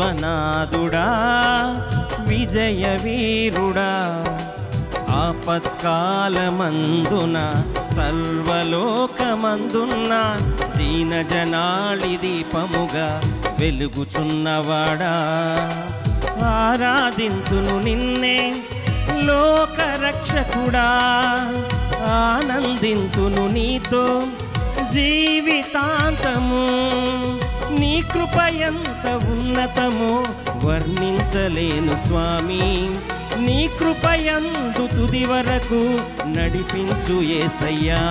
విశ్వనాథుడా విజయ వీరుడా ఆపత్కాలమందున సర్వలోకమందున్న దీనజనాళి దీపముగా వెలుగుచున్నవాడా ఆరాధింతును నిన్నే లోకరక్షకుడా ఆనందింతును నీతో జీవితాంతము నీ కృప ఎంత ఉన్నతమో వర్ణించలేను స్వామి నీ కృపయందు తుది వరకు నడిపించు యేసయ్యా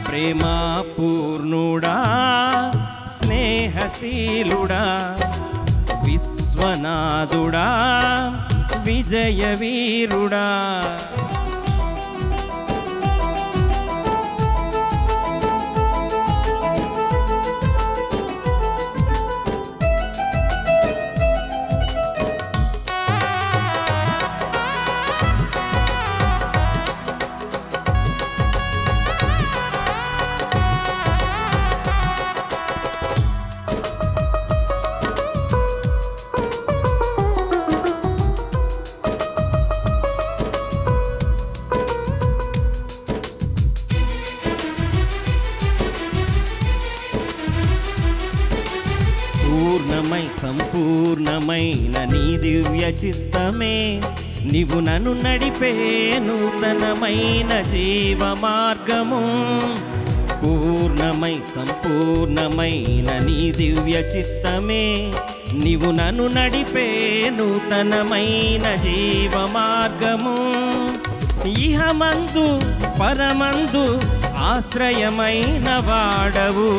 ప్రేమా పూర్ణుడా స్నేహశీలుడా విశ్వనాథుడా విజయ వీరుడా పూర్ణమై సంపూర్ణమైన నీ దివ్య చిత్తమే నీవు నన్ను నడిపే నూతనమైన జీవ మార్గము పూర్ణమై సంపూర్ణమైన నీ దివ్య చిత్తమే నీవు నన్ను నడిపే నూతనమైన జీవ మార్గము ఇహమందు పరమందు ఆశ్రయమైన వాడవు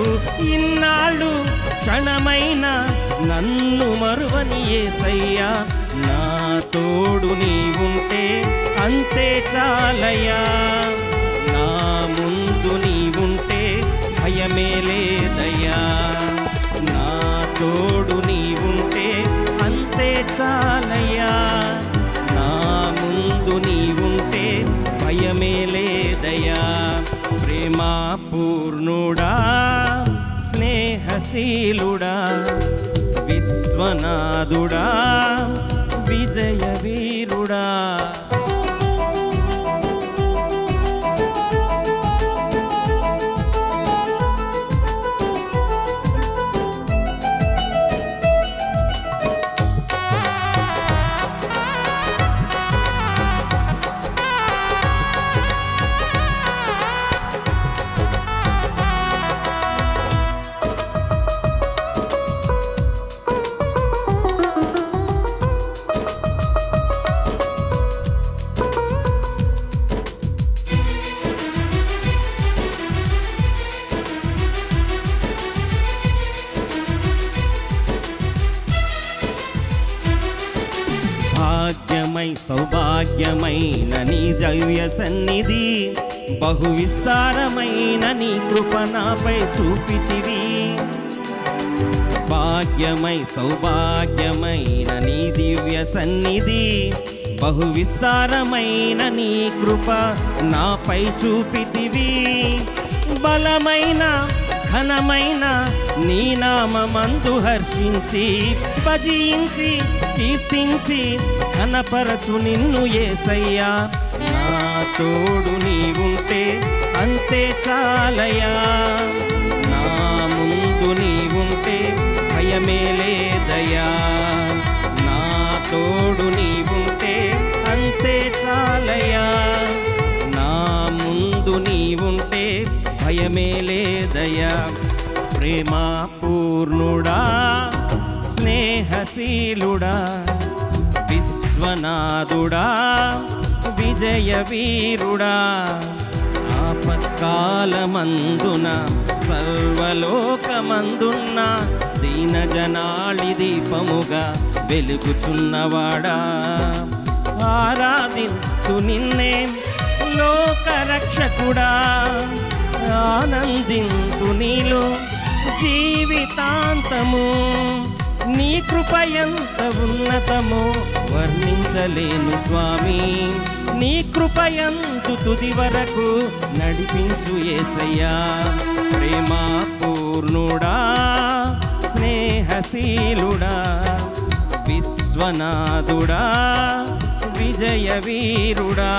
ఇన్నాళ్ళు క్షణమైన నన్ను మరువని యేసయ్యా నా తోడు నీవుంటే అంతే చాలయ్యా నా ముందు నీవుంటే భయమే లేదయ్యా నా తోడు నీవుంటే అంతే చాలయ్యా నా ముందు నీవుంటే భయమే లేదయ్యా ప్రేమా పూర్ణుడా స్నేహశీలుడా విశ్వనాథుడా విజయ వీరుడా భాగ్యమై సౌభాగ్యమైన నీ దైవ్య సన్నిధి బహు విస్తారమైన నీ కృప నాపై చూపితివి భాగ్యమై సౌభాగ్యమైన నీ దివ్య సన్నిధి బహు విస్తారమైన నీ కృప నాపై చూపితివి బలమైన ఘనమైన నీ నామమందు హర్షించి భజించి కీర్తించి ఘనపరచు నిన్ను యేసయ్యా నా తోడు నీవుంటే అంతే చాలయ్యా నా ముందు నీవుంటే భయమే లేదయ్యా నా తోడు నీవుంటే అంతే చాలయ్యా నా ముందు నీవుంటే భయమే లేదయ్యా ప్రేమా పూర్ణుడా స్నేహశీలుడా విశ్వనాథుడా విజయ వీరుడా ఆపత్కాలమందున సర్వలోకమందున్న దీనజనాళి దీపముగా వెలుగుచున్నవాడా ఆరాధింతు నిన్నే లోకరక్షకుడా ఆనందింతు నీలో జీవితాంతము నీ కృప ఎంత ఉన్నతమో వర్ణించలేను స్వామి నీ కృప ఎందు తుది వరకు నడిపించు యేసయ్యా ప్రేమా పూర్ణుడా స్నేహశీలుడా విశ్వనాథుడా విజయ వీరుడా